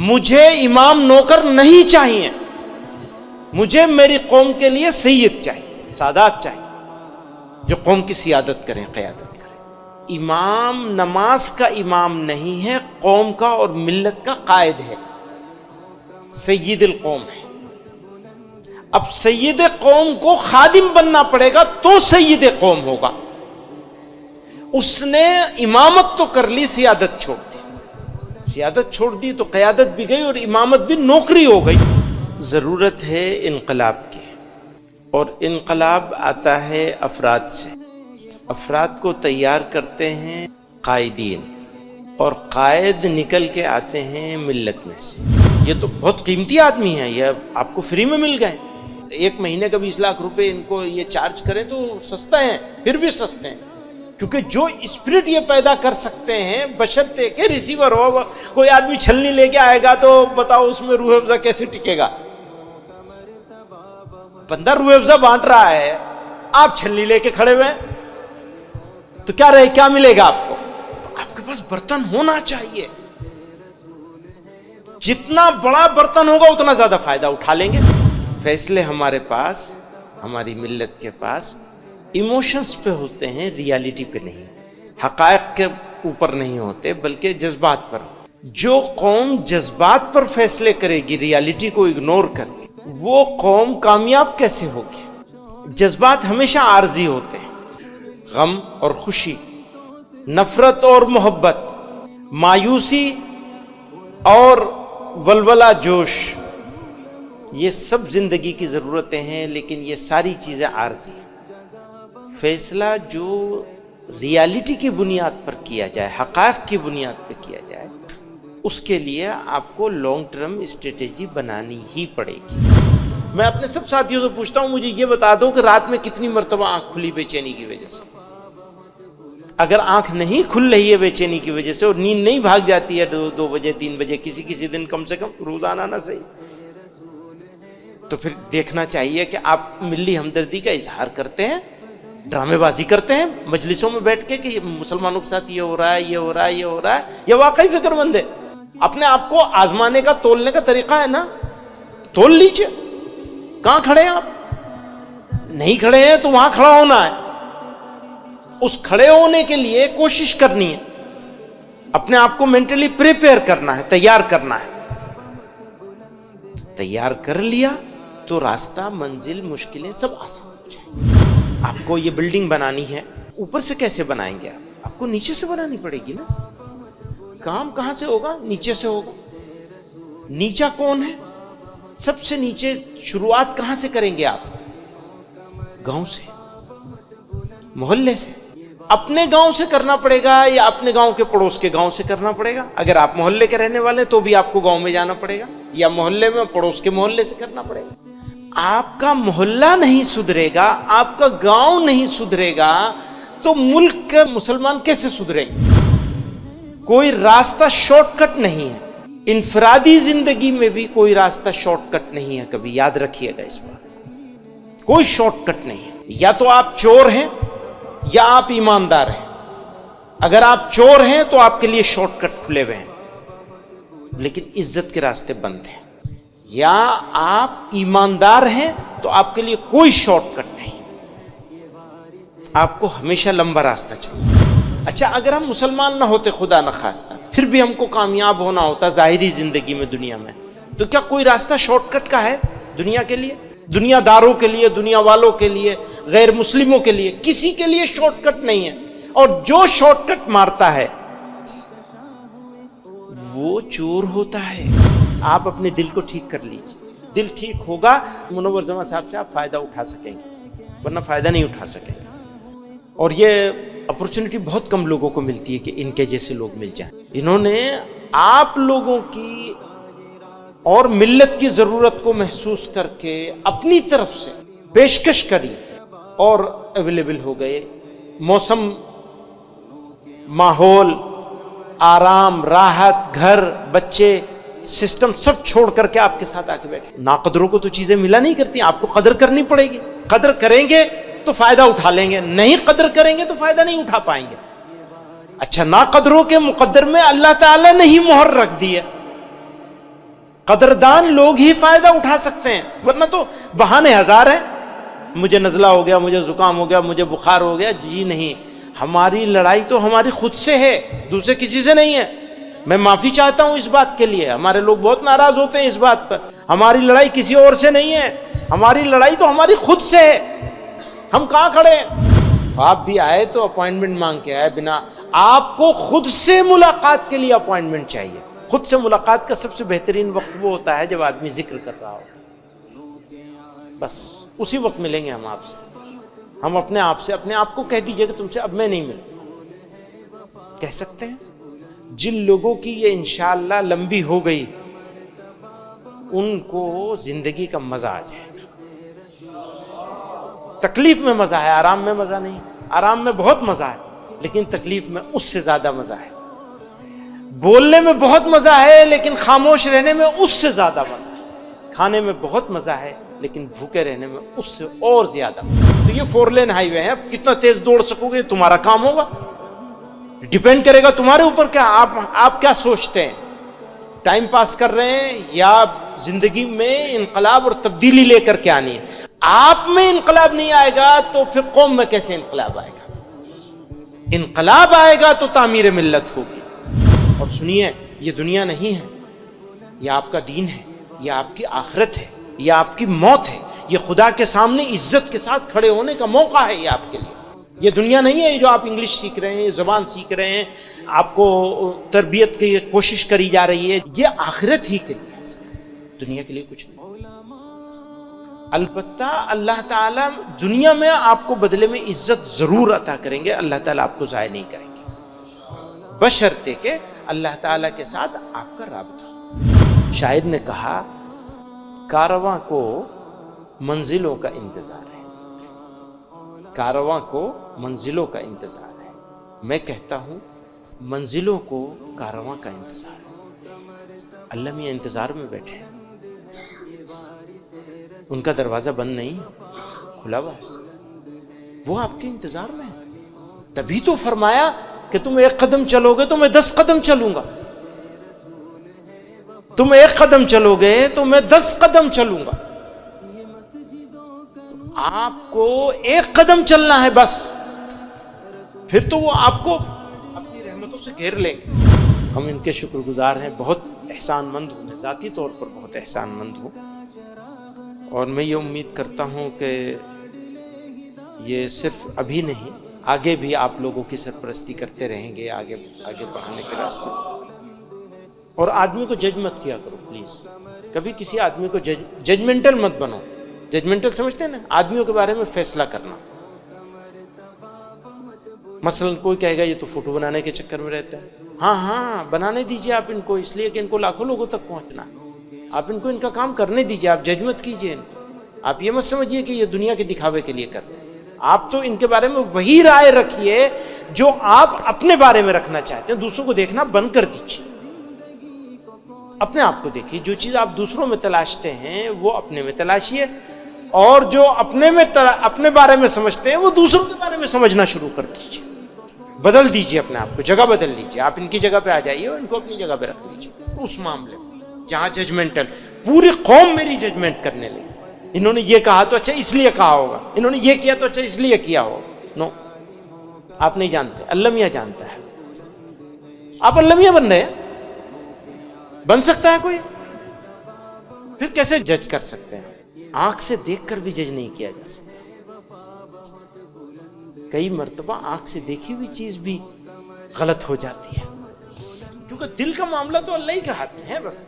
مجھے امام نوکر نہیں چاہیے، مجھے میری قوم کے لیے سید چاہیے، سادات چاہیے جو قوم کی سیادت کریں، قیادت کریں۔ امام نماز کا امام نہیں ہے، قوم کا اور ملت کا قائد ہے، سید القوم ہے۔ اب سید قوم کو خادم بننا پڑے گا تو سید قوم ہوگا۔ اس نے امامت تو کر لی، سیادت چھوڑ دی، سیادت چھوڑ دی تو قیادت بھی گئی اور امامت بھی نوکری ہو گئی۔ ضرورت ہے انقلاب کی، اور انقلاب آتا ہے افراد سے۔ افراد کو تیار کرتے ہیں قائدین، اور قائد نکل کے آتے ہیں ملت میں سے۔ یہ تو بہت قیمتی آدمی ہے، یہ آپ کو فری میں مل گئے۔ 1 مہینے کا 20 لاکھ روپے ان کو یہ چارج کریں تو سستا ہے، پھر بھی سستے ہیں، کیونکہ جو اسپرٹ یہ پیدا کر سکتے ہیں بشرطے کہ ریسیور ہو۔ کوئی آدمی چھلنی لے کے آئے گا تو بتاؤ اس میں روح افزا کیسے ٹکے گا؟ بندہ روح افزا بانٹ رہا ہے، آپ چھلنی لے کے کھڑے ہوئے ہیں، تو کیا ملے گا آپ کو؟ تو آپ کے پاس برتن ہونا چاہیے، جتنا بڑا برتن ہوگا اتنا زیادہ فائدہ اٹھا لیں گے۔ فیصلے ہمارے پاس، ہماری ملت کے پاس ایموشنز پہ ہوتے ہیں، ریالٹی پہ نہیں، حقائق کے اوپر نہیں ہوتے بلکہ جذبات پر۔ جو قوم جذبات پر فیصلے کرے گی ریالٹی کو اگنور کر کے، وہ قوم کامیاب کیسے ہوگی؟ جذبات ہمیشہ عارضی ہوتے ہیں، غم اور خوشی، نفرت اور محبت، مایوسی اور ولولہ جوش، یہ سب زندگی کی ضرورتیں ہیں، لیکن یہ ساری چیزیں عارضی ہیں۔ فیصلہ جو ریالٹی کی بنیاد پر کیا جائے، حقائق کی بنیاد پر کیا جائے، اس کے لیے آپ کو لانگ ٹرم اسٹریٹجی بنانی ہی پڑے گی۔ میں اپنے سب ساتھیوں سے پوچھتا ہوں، مجھے یہ بتا دو کہ رات میں کتنی مرتبہ آنکھ کھلی بے چینی کی وجہ سے؟ اگر آنکھ نہیں کھل رہی ہے بے چینی کی وجہ سے، اور نیند نہیں بھاگ جاتی ہے 2 بجے 3 بجے، کسی دن کم سے کم روزانہ نہ صحیح، تو پھر دیکھنا چاہیے کہ آپ ملی ہمدردی کا اظہار کرتے ہیں، ڈرامے بازی کرتے ہیں مجلسوں میں بیٹھ کے کہ مسلمانوں کے ساتھ یہ ہو رہا ہے، یہ ہو رہا ہے، یہ ہو رہا ہے، یہ واقعی فکر مند ہے۔ اپنے آپ کو آزمانے کا، تولنے کا طریقہ ہے نا، تول لیجئے۔ کہاں کھڑے ہیں آپ؟ نہیں کھڑے ہیں تو وہاں کھڑا ہونا ہے۔ اس کھڑے ہونے کے لیے کوشش کرنی ہے، اپنے آپ کو مینٹلی پریپیئر کرنا ہے، تیار کرنا ہے۔ تیار کر لیا تو راستہ، منزل، مشکلیں سب آسان ہو جائیں۔ آپ کو یہ بلڈنگ بنانی ہے، اوپر سے کیسے بنائیں گے آپ کو نیچے سے بنانی پڑے گی نا۔ کام کہاں سے ہوگا؟ نیچے سے ہوگا۔ نیچا کون ہے؟ سب سے نیچے شروعات کہاں سے کریں گے آپ؟ گاؤں سے، محلے سے۔ اپنے گاؤں سے کرنا پڑے گا یا اپنے گاؤں کے پڑوس کے گاؤں سے کرنا پڑے گا؟ اگر آپ محلے کے رہنے والے تو بھی آپ کو گاؤں میں جانا پڑے گا، یا محلے میں پڑوس کے محلے سے کرنا پڑے گا۔ آپ کا محلہ نہیں سدھرے گا، آپ کا گاؤں نہیں سدھرے گا تو ملک کے مسلمان کیسے سدھریں گے؟ کوئی راستہ شارٹ کٹ نہیں ہے، انفرادی زندگی میں بھی کوئی راستہ شارٹ کٹ نہیں ہے، کبھی یاد رکھیے گا اس بات، کوئی شارٹ کٹ نہیں ہے۔ یا تو آپ چور ہیں یا آپ ایماندار ہیں۔ اگر آپ چور ہیں تو آپ کے لیے شارٹ کٹ کھلے ہوئے ہیں، لیکن عزت کے راستے بند ہیں۔ یا آپ ایماندار ہیں تو آپ کے لیے کوئی شارٹ کٹ نہیں، آپ کو ہمیشہ لمبا راستہ چاہیے۔ اچھا، اگر ہم مسلمان نہ ہوتے، خدا نخواستہ، پھر بھی ہم کو کامیاب ہونا ہوتا ظاہری زندگی میں، دنیا میں، تو کیا کوئی راستہ شارٹ کٹ کا ہے دنیا کے لیے؟ دنیا داروں کے لیے، دنیا والوں کے لیے، غیر مسلموں کے لیے، کسی کے لیے شارٹ کٹ نہیں ہے۔ اور جو شارٹ کٹ مارتا ہے وہ چور ہوتا ہے۔ آپ اپنے دل کو ٹھیک کر لیجیے، دل ٹھیک ہوگا، منور زمان صاحب سے آپ فائدہ اٹھا سکیں گے، ورنہ فائدہ نہیں اٹھا سکیں گے۔ اور یہ اپرچونٹی بہت کم لوگوں کو ملتی ہے کہ ان کے جیسے لوگ مل جائیں۔ انہوں نے آپ لوگوں کی اور ملت کی ضرورت کو محسوس کر کے اپنی طرف سے پیشکش کری اور اویلیبل ہو گئے۔ موسم، ماحول، آرام، راحت، گھر، بچے، سسٹم سب چھوڑ کر کے آپ کے ساتھ آ کے بیٹھے۔ ناقدروں کو تو چیزیں ملا نہیں کرتی، آپ کو قدر کرنی پڑے گی۔ قدر کریں گے تو فائدہ اٹھا لیں گے، نہیں قدر کریں گے تو فائدہ نہیں اٹھا پائیں گے۔ اچھا، ناقدروں کے مقدر میں اللہ تعالیٰ نے ہی مہر رکھ دی ہے، قدردان لوگ ہی فائدہ اٹھا سکتے ہیں، ورنہ تو بہانے ہزار ہیں. مجھے نزلہ ہو گیا، مجھے زکام ہو گیا، مجھے بخار ہو گیا. جی نہیں، ہماری لڑائی تو ہماری خود سے ہے، دوسرے کسی سے نہیں ہے. میں معافی چاہتا ہوں اس بات کے لیے. ہمارے لوگ بہت ناراض ہوتے ہیں اس بات پر. ہماری لڑائی کسی اور سے نہیں ہے، ہماری لڑائی تو ہماری خود سے ہے. ہم کہاں کھڑے ہیں؟ آپ بھی آئے تو اپوائنٹمنٹ مانگ کے آئے بنا. آپ کو خود سے ملاقات کے لیے اپوائنٹمنٹ چاہیے. خود سے ملاقات کا سب سے بہترین وقت وہ ہوتا ہے جب آدمی ذکر کر رہا ہو. بس اسی وقت ملیں گے ہم آپ سے. ہم اپنے آپ کو کہہ دیجئے کہ تم سے اب میں نہیں ملوں. کہہ سکتے ہیں. جن لوگوں کی یہ انشاءاللہ لمبی ہو گئی ان کو زندگی کا مزہ آ جائے گا. تکلیف میں مزہ ہے، آرام میں مزہ نہیں. آرام میں بہت مزہ ہے لیکن تکلیف میں اس سے زیادہ مزہ ہے. بولنے میں بہت مزہ ہے لیکن خاموش رہنے میں اس سے زیادہ مزہ ہے. کھانے میں بہت مزہ ہے لیکن بھوکے رہنے میں اس سے اور زیادہ مزہ ہے. تو یہ 4 لین ہائی وے ہے. اب کتنا تیز دوڑ سکو گے تمہارا کام ہوگا، ڈیپینڈ کرے گا تمہارے اوپر. کیا آپ کیا سوچتے ہیں؟ ٹائم پاس کر رہے ہیں یا زندگی میں انقلاب اور تبدیلی لے کر کے آنی ہے؟ آپ میں انقلاب نہیں آئے گا تو پھر قوم میں کیسے انقلاب آئے گا؟ انقلاب آئے گا تو تعمیر ملت ہوگی. اور سنیے، یہ دنیا نہیں ہے، یہ آپ کا دین ہے، یہ آپ کی آخرت ہے، یہ آپ کی موت ہے. یہ خدا کے سامنے عزت کے ساتھ کھڑے ہونے کا موقع ہے یہ آپ کے لیے. یہ دنیا نہیں ہے جو آپ انگلش سیکھ رہے ہیں، زبان سیکھ رہے ہیں، آپ کو تربیت کی کوشش کری جا رہی ہے. یہ آخرت ہی کے لیے ہے، دنیا کے لیے کچھ نہیں. البتہ اللہ تعالیٰ دنیا میں آپ کو بدلے میں عزت ضرور عطا کریں گے. اللہ تعالیٰ آپ کو ضائع نہیں کریں گے، بشرطے کہ اللہ تعالیٰ کے ساتھ آپ کا رابطہ. شاعر نے کہا، کارواں کو منزلوں کا انتظار ہے. کارواں کو منزلوں کا انتظار ہے. میں کہتا ہوں منزلوں کو کارواں کا انتظار ہے. اللہ میاں انتظار میں بیٹھے ہیں، ان کا دروازہ بند نہیں، کھلا ہوا ہے. وہ آپ کے انتظار میں ہے. تبھی تو فرمایا کہ تم 1 قدم چلو گے تو میں 10 قدم چلوں گا. تم 1 قدم چلو گے تو میں 10 قدم چلوں گا. آپ کو 1 قدم چلنا ہے بس، پھر تو وہ آپ کو اپنی رحمتوں سے گھیر لیں گے. ہم ان کے شکر گزار ہیں، بہت احسان مند ہوں. میں ذاتی طور پر بہت احسان مند ہوں، اور میں یہ امید کرتا ہوں کہ یہ صرف ابھی نہیں، آگے بھی آپ لوگوں کی سرپرستی کرتے رہیں گے، آگے بڑھانے کے راستے. اور آدمی کو جج مت کیا کرو پلیز. کبھی کسی آدمی کو ججمنٹل مت بنو. ججمنٹل سمجھتے ہیں نا، آدمیوں کے بارے میں فیصلہ کرنا. مثلا کوئی کہے گا یہ تو فوٹو بنانے کے چکر میں رہتا ہے. ہاں بنانے دیجئے آپ ان کو، اس لیے کہ ان کو لاکھوں لوگوں تک پہنچنا. آپ ان کو ان کا کام کرنے دیجئے، آپ جج مت کیجئے ان کو. آپ یہ مت سمجھیے کہ یہ دنیا کے دکھاوے کے لیے کر رہے ہیں. آپ تو ان کے بارے میں وہی رائے رکھیے جو آپ اپنے بارے میں رکھنا چاہتے ہیں. دوسروں کو دیکھنا بند کر دیجئے، اپنے آپ کو دیکھیے. جو چیز آپ دوسروں میں تلاشتے ہیں وہ اپنے میں تلاشیے، اور جو اپنے بارے میں سمجھتے ہیں وہ دوسروں کے بارے میں سمجھنا شروع کر دیجئے. بدل دیجئے اپنے آپ کو، جگہ بدل لیجئے. آپ ان کی جگہ پہ آ جائیے اور ان کو اپنی جگہ پہ رکھ لیجئے. اس معاملے میں جہاں ججمنٹل، پوری قوم میری ججمنٹ کرنے لگی. انہوں نے یہ کہا تو اچھا اس لیے کہا ہوگا، انہوں نے یہ کیا تو اچھا اس لیے کیا ہوگا. نو، آپ نہیں جانتے، اللہ میاں جانتا ہے. آپ اللہ میاں بن رہے ہیں. بن سکتا ہے کوئی؟ پھر کیسے جج کر سکتے ہیں؟ آنکھ سے دیکھ کر بھی جج نہیں کیا جا سکتا. کئی مرتبہ آنکھ سے دیکھی ہوئی چیز بھی غلط ہو جاتی ہے، کیونکہ دل کا معاملہ تو اللہ ہی کے ہاتھ میں ہے. بس